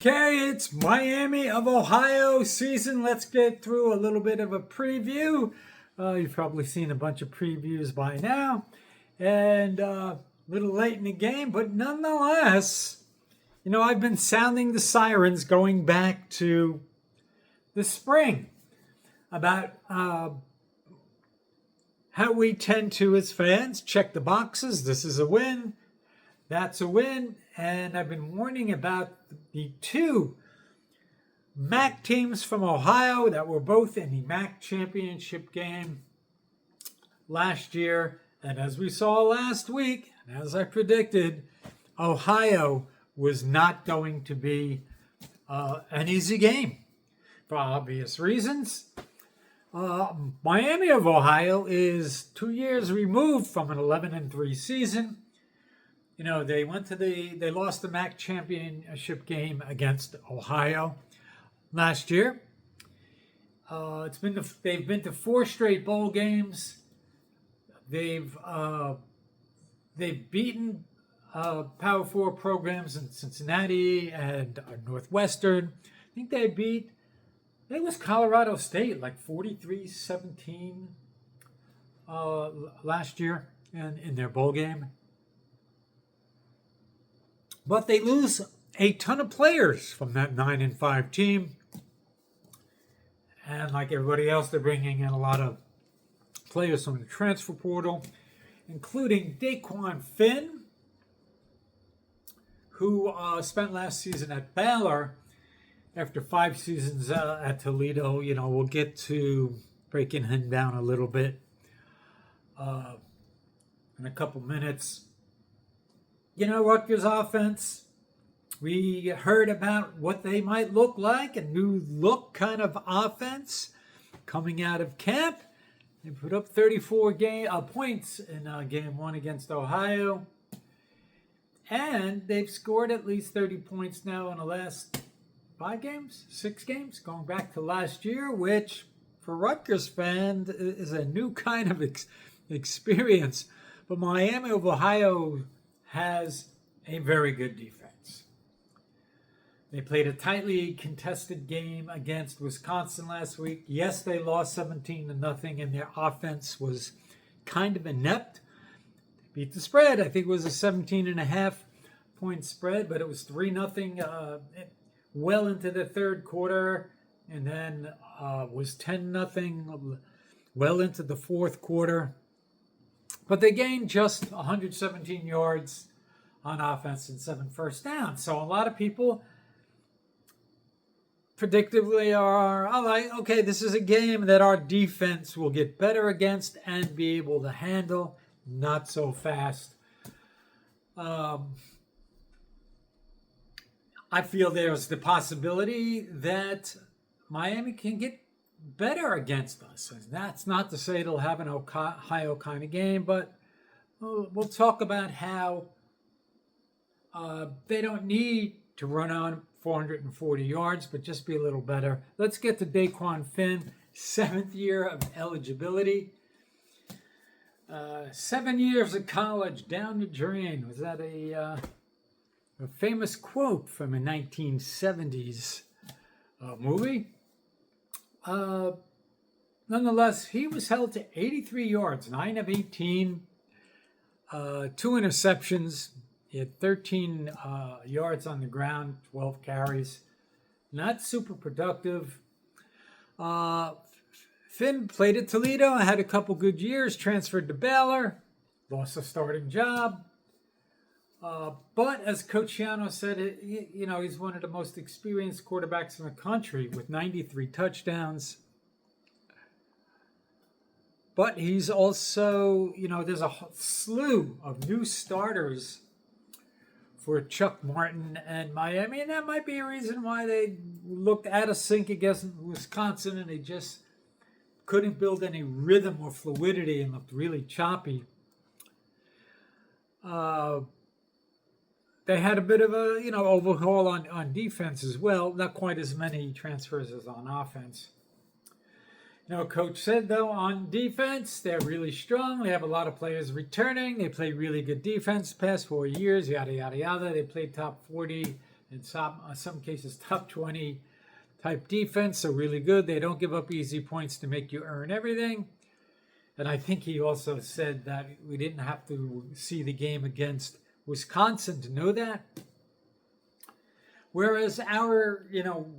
Okay, it's Miami of Ohio season. Let's get through a little bit of a preview. You've probably seen a bunch of previews by now. And a little late in the game, but nonetheless, I've been sounding the sirens going back to the spring about how we tend to, as fans, check the boxes. This is a win. That's a win. And I've been warning about the two MAC teams from Ohio that were both in the MAC championship game last year. And as we saw last week, and as I predicted, Ohio was not going to be an easy game for obvious reasons. Miami of Ohio is 2 years removed from an 11-3 season. They lost the MAC championship game against Ohio last year. They've been to 4 straight bowl games. They've beaten Power 4 programs in Cincinnati and Northwestern. I think it was Colorado State like 43-17 last year in their bowl game. But they lose a ton of players from that 9-5 team. And like everybody else, they're bringing in a lot of players from the transfer portal, including Daquan Finn, who spent last season at Baylor after 5 seasons at Toledo. We'll get to breaking him down a little bit in a couple minutes. Rutgers offense, we heard about what they might look like, a new look kind of offense coming out of camp. They put up 34 points in game 1 against Ohio. And they've scored at least 30 points now in the last 6 games, going back to last year, which for Rutgers fans is a new kind of experience. But Miami of Ohio has a very good defense. They played a tightly contested game against Wisconsin last week. Yes, they lost 17-0, and their offense was kind of inept. They beat the spread. I think it was a 17.5 point spread, but it was 3-0 well into the third quarter, and then was 10-0 well into the fourth quarter. But they gained just 117 yards on offense and 7 first downs. So a lot of people predictably are like, okay, this is a game that our defense will get better against and be able to handle. Not so fast. I feel there's the possibility that Miami can get better against us. And that's not to say it'll have an Ohio kind of game, but we'll talk about how they don't need to run on 440 yards, but just be a little better. Let's get to Daquan Finn, 7th year of eligibility. 7 years of college down the drain. Was that a famous quote from a 1970s movie? Nonetheless, he was held to 83 yards, 9 of 18, 2 interceptions. He had 13 yards on the ground, 12 carries. Not super productive. Finn played at Toledo, had a couple good years, transferred to Baylor, lost a starting job. But as Coach Shiano said, he's one of the most experienced quarterbacks in the country with 93 touchdowns. But he's also, there's a slew of new starters for Chuck Martin and Miami, and that might be a reason why they looked out of sync against Wisconsin and they just couldn't build any rhythm or fluidity and looked really choppy. They had a bit of a, overhaul on defense as well. Not quite as many transfers as on offense. Coach said, though, on defense, they're really strong. They have a lot of players returning. They play really good defense the past 4 years, yada, yada, yada. They played top 40 in some cases top 20 type defense, so really good. They don't give up easy points to make you earn everything. And I think he also said that we didn't have to see the game against Wisconsin to know that. Whereas our,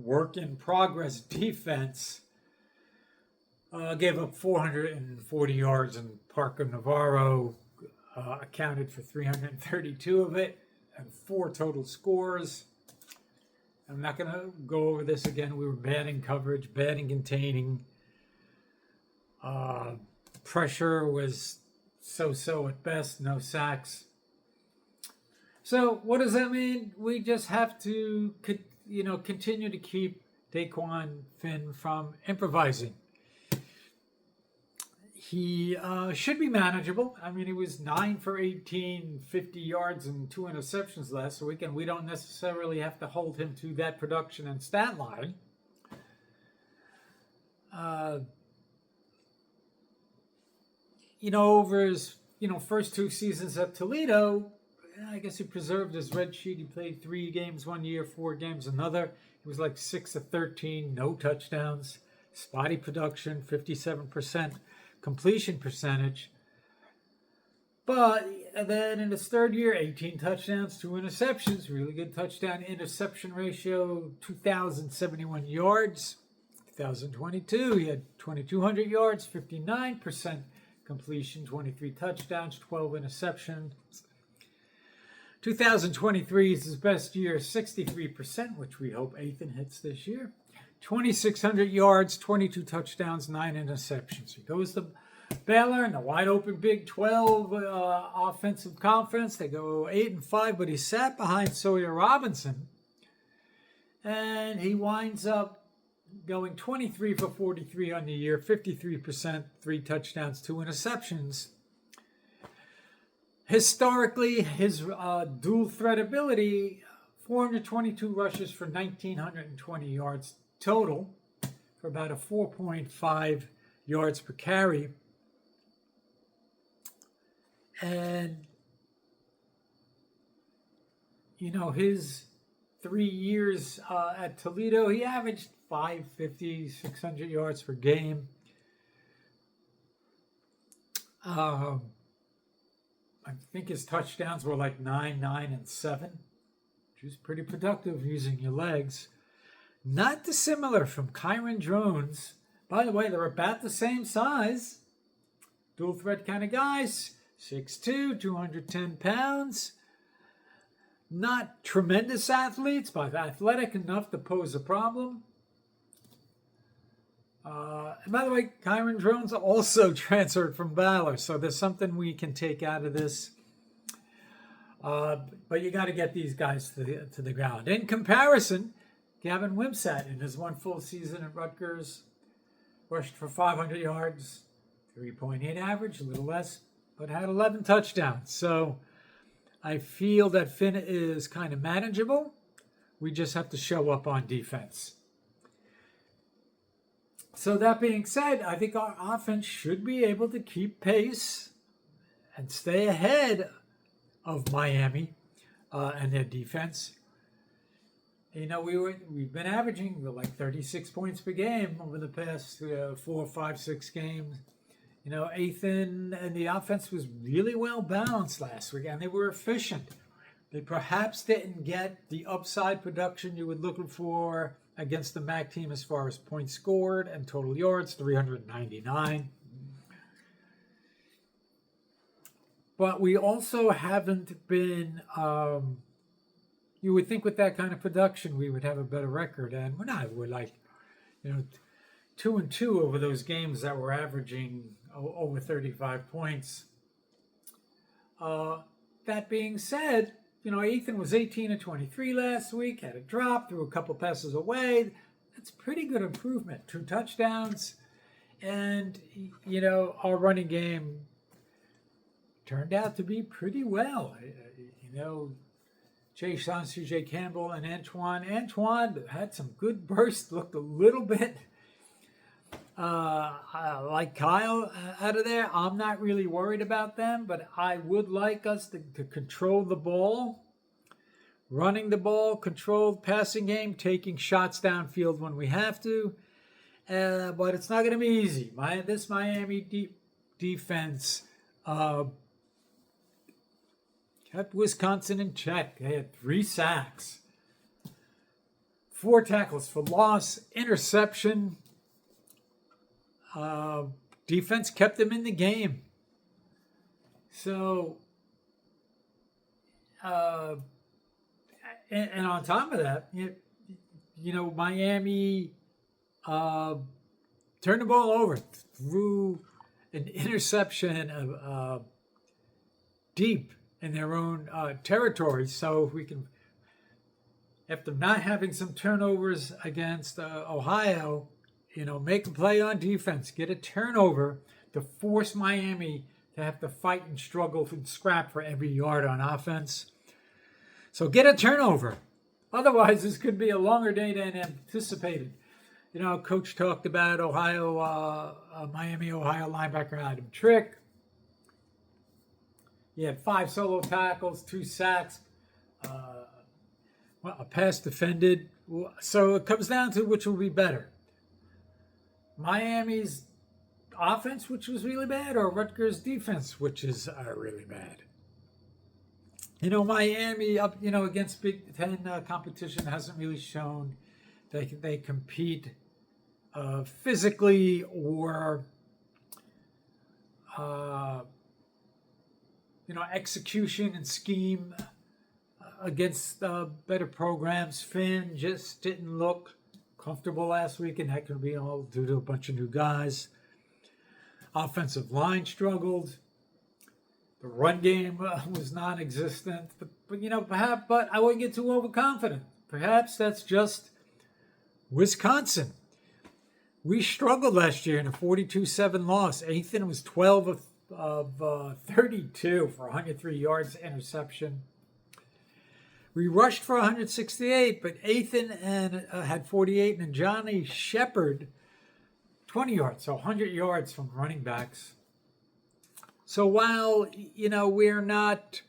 work in progress defense gave up 440 yards, and Parker Navarro accounted for 332 of it, and 4 total scores. I'm not going to go over this again. We were bad in coverage, bad in containing. Pressure was so-so at best, no sacks. So what does that mean? We just have to, continue to keep Daquan Finn from improvising. He should be manageable. I mean, he was 9 for 18, 50 yards and 2 interceptions last week, and we don't necessarily have to hold him to that production and stat line. Over his, first 2 seasons at Toledo, I guess he preserved his red sheet. He played 3 games one year, 4 games another. He was like 6 of 13, no touchdowns, spotty production, 57% completion percentage. But then in his 3rd year, 18 touchdowns, 2 interceptions, really good touchdown interception ratio, 2,071 yards. 2022, he had 2,200 yards, 59% completion, 23 touchdowns, 12 interceptions. 2023 is his best year, 63%, which we hope Ethan hits this year. 2,600 yards, 22 touchdowns, 9 interceptions. He goes to Baylor in the wide open Big 12 offensive conference. They go 8-5, but he sat behind Sawyer Robinson. And he winds up going 23 for 43 on the year, 53%, 3 touchdowns, 2 interceptions. Historically, his dual threat ability, 422 rushes for 1,920 yards total, for about a 4.5 yards per carry. And, his 3 years at Toledo, he averaged 550, 600 yards per game. I think his touchdowns were like 9, 9, and 7, which is pretty productive using your legs. Not dissimilar from Kyron Drones. By the way, they're about the same size. Dual threat kind of guys. 6'2", 210 pounds. Not tremendous athletes, but athletic enough to pose a problem. And by the way, Kyron Drones also transferred from Baylor, so there's something we can take out of this. But you got to get these guys to the ground. In comparison, Gavin Wimsatt, in his 1 full season at Rutgers, rushed for 500 yards, 3.8 average, a little less, but had 11 touchdowns. So I feel that Finn is kind of manageable. We just have to show up on defense. So that being said, I think our offense should be able to keep pace and stay ahead of Miami and their defense. We've been averaging like 36 points per game over the past 4, 5, 6 games. Ethan and the offense was really well balanced last week, and they were efficient. They perhaps didn't get the upside production you would look for against the MAC team as far as points scored and total yards, 399. But we also haven't been, you would think with that kind of production we would have a better record, and we're not. We're like, 2-2 over those games that were averaging over 35 points. That being said, Ethan was 18 of 23 last week, had a drop, threw a couple passes away. That's pretty good improvement. 2 touchdowns. And, our running game turned out to be pretty well. Chase on C.J. Campbell and Antoine. Antoine had some good bursts, looked a little bit like Kyle out of there. I'm not really worried about them, but I would like us to control the ball running the ball, controlled passing game, taking shots downfield when we have to. But it's not going to be easy. This Miami defense kept Wisconsin in check. They had 3 sacks, 4 tackles for loss, interception. Defense kept them in the game. So, and on top of that, Miami turned the ball over, threw an interception deep in their own territory. So if we can, after not having some turnovers against Ohio, make a play on defense, get a turnover to force Miami to have to fight and struggle and scrap for every yard on offense. So get a turnover. Otherwise, this could be a longer day than anticipated. Coach talked about Miami, Ohio linebacker Adam Trick. He had 5 solo tackles, 2 sacks, a pass defended. So it comes down to which will be better. Miami's offense, which was really bad, or Rutgers defense, which is really bad. Miami against Big Ten competition hasn't really shown they compete physically or execution and scheme against better programs. Finn just didn't look comfortable last week, and that could be all due to a bunch of new guys. Offensive line struggled. The run game was non-existent. But I wouldn't get too overconfident. Perhaps that's just Wisconsin. We struggled last year in a 42-7 loss. Ethan was 12 of 32 for 103 yards, interception. We rushed for 168, but Ethan had 48, and Johnny Shepard 20 yards, so 100 yards from running backs. So while, we're not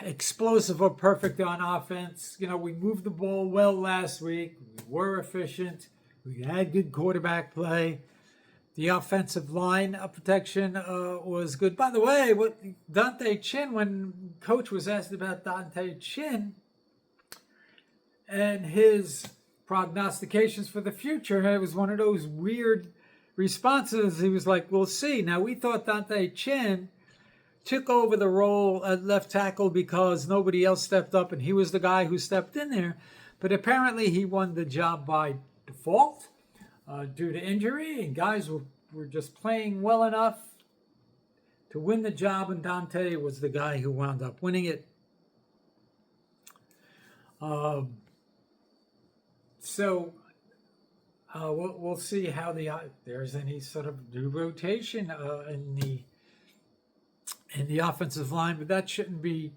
explosive or perfect on offense, we moved the ball well last week. We were efficient. We had good quarterback play. The offensive line protection was good. By the way, Dante Chin, when Coach was asked about Dante Chin and his prognostications for the future, it was one of those weird responses. He was like, we'll see. Now, we thought Dante Chin took over the role at left tackle because nobody else stepped up, and he was the guy who stepped in there. But apparently he won the job by default due to injury, and guys were just playing well enough to win the job, and Dante was the guy who wound up winning it. We'll see how there's any sort of new rotation in the offensive line, but that shouldn't be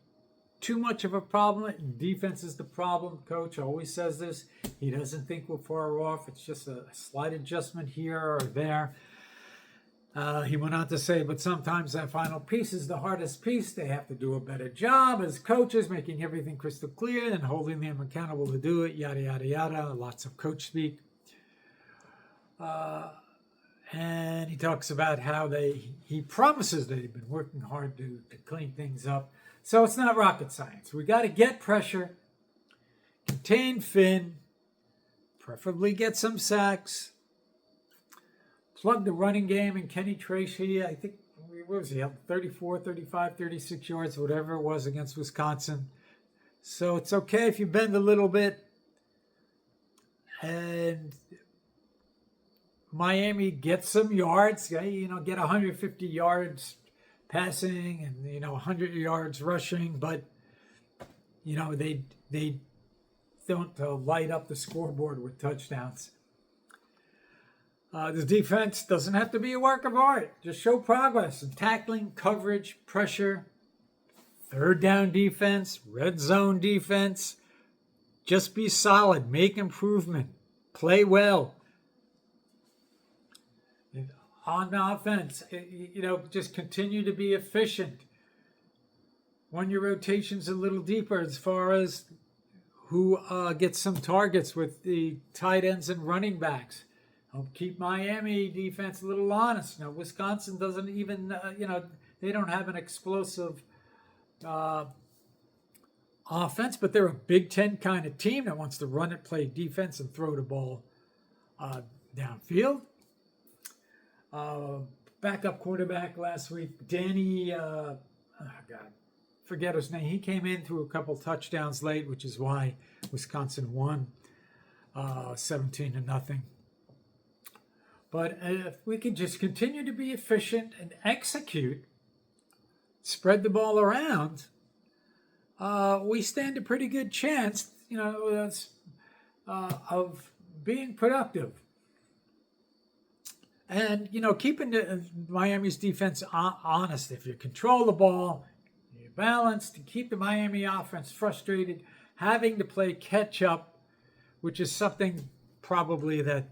too much of a problem. Defense is the problem. Coach always says this. He doesn't think we're far off. It's just a slight adjustment here or there. He went on to say, but sometimes that final piece is the hardest piece. They have to do a better job as coaches, making everything crystal clear and holding them accountable to do it, yada, yada, yada. Lots of coach speak. And he talks about how he promises that he's been working hard to clean things up. So it's not rocket science. We got to get pressure, contain Finn, preferably get some sacks, plug the running game, and Kenny Tracy, I think, what was he, 34, 35, 36 yards, whatever it was against Wisconsin. So it's okay if you bend a little bit. And Miami gets some yards, get 150 yards passing and 100 yards rushing, but they don't light up the scoreboard with touchdowns. The defense doesn't have to be a work of art. Just show progress in tackling, coverage, pressure, third down defense, red zone defense. Just be solid, make improvement, play well. On offense, just continue to be efficient. run your rotations a little deeper as far as who gets some targets with the tight ends and running backs. Help keep Miami defense a little honest. Wisconsin doesn't even, they don't have an explosive offense, but they're a Big Ten kind of team that wants to run it, play defense, and throw the ball downfield. Backup quarterback last week, Danny, forget his name. He came in, threw a couple touchdowns late, which is why Wisconsin won 17-0. But if we could just continue to be efficient and execute, spread the ball around, we stand a pretty good chance, of being productive. And, keeping Miami's defense honest. If you control the ball, you're balanced, to keep the Miami offense frustrated, having to play catch up, which is something probably that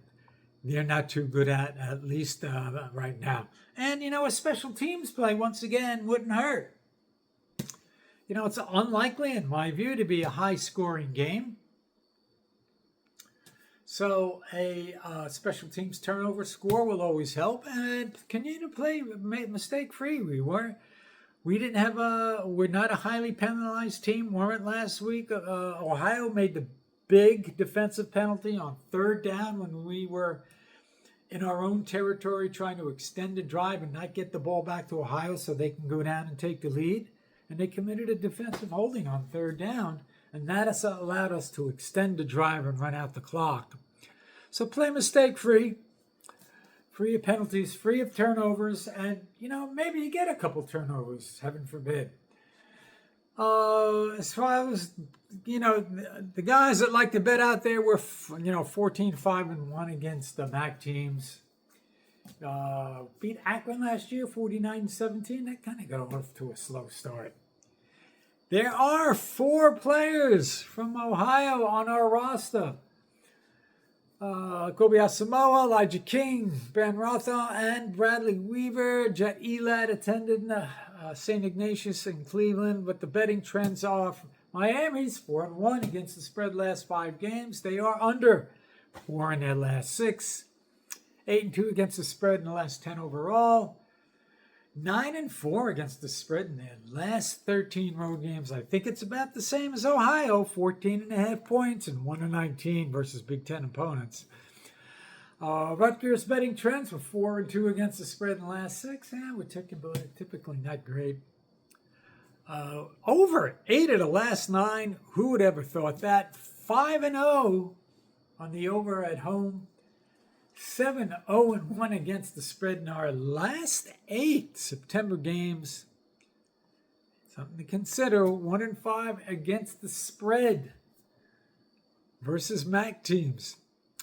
they're not too good at least right now. And, a special teams play, once again, wouldn't hurt. It's unlikely, in my view, to be a high-scoring game. So a special teams turnover score will always help. And continue to play mistake-free. We're not a highly penalized team. Weren't last week. Ohio made the big defensive penalty on third down when we were in our own territory trying to extend the drive and not get the ball back to Ohio so they can go down and take the lead. And they committed a defensive holding on third down, and that has allowed us to extend the drive and run out the clock. So play mistake-free, free of penalties, free of turnovers, and, maybe you get a couple turnovers, heaven forbid. As far as, the guys that like to bet out there were, 14-5-1 against the MAC teams. Beat Akron last year, 49-17. That kind of got off to a slow start. There are 4 players from Ohio on our roster. Kobe Asamoah, Elijah King, Ben Rotha, and Bradley Weaver. Jet Elad attended St. Ignatius in Cleveland, but the betting trends are Miami's 4-1 against the spread last 5 games. They are under 4 in their last 6. 8-2 against the spread in the last 10 overall. 9-4 against the spread in their last 13 road games. I think it's about the same as Ohio, 14.5 points and 1-19 versus Big Ten opponents. Rutgers betting trends were 4-2 against the spread in the last 6. We're typically not great. Over 8 of the last 9. Who would ever thought that? 5-0 on the over at home. 7-0-1 against the spread in our last 8 September games. Something to consider. 1-5 against the spread versus MAC teams.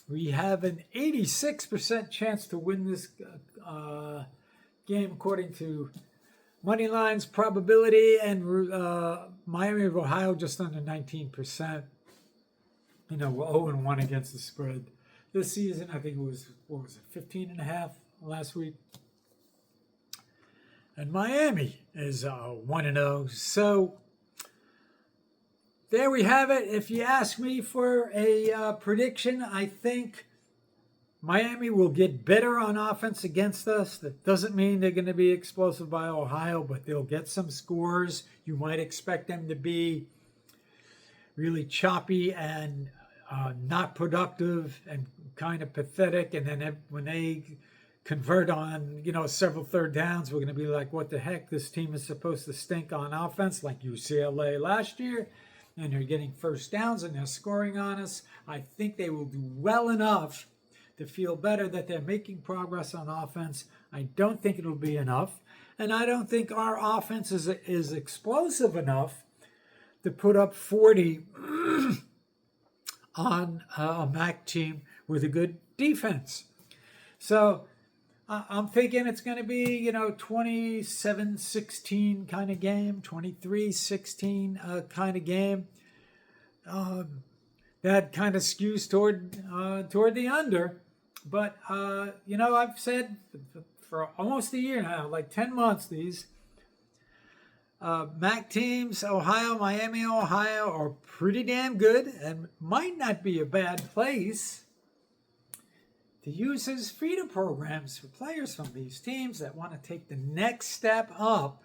We have an 86% chance to win this game according to money lines probability, and Miami of Ohio just under 19%. We're 0-1 against the spread. This season, I think it was, 15.5 last week. And Miami is 1-0. So there we have it. If you ask me for a prediction, I think Miami will get better on offense against us. That doesn't mean they're going to be explosive by Ohio, but they'll get some scores. You might expect them to be really choppy and not productive and kind of pathetic, and then when they convert on several third downs, we're going to be like, what the heck, this team is supposed to stink on offense like UCLA last year, and they're getting first downs and they're scoring on us. I think they will do well enough to feel better that they're making progress on offense. I don't think it'll be enough, and I don't think our offense is explosive enough to put up 40 on a MAC team with a good defense. So I'm thinking it's going to be, 27-16 kind of game, 23-16 kind of game. That kind of skews toward the under. But, I've said for almost a year now, like 10 months, MAC teams, Ohio, Miami, Ohio, are pretty damn good and might not be a bad place to use as feeder programs for players from these teams that want to take the next step up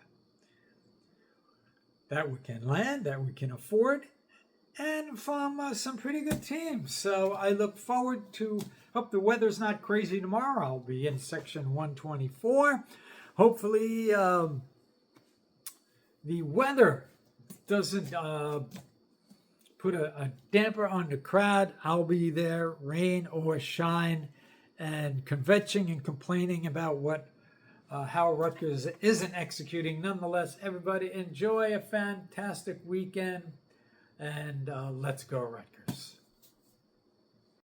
that we can land, that we can afford, and from some pretty good teams. So I look forward to, hope the weather's not crazy tomorrow. I'll be in section 124. Hopefully the weather doesn't put a damper on the crowd. I'll be there, rain or shine, and kvetching and complaining about how Rutgers isn't executing. Nonetheless, everybody enjoy a fantastic weekend, and let's go Rutgers.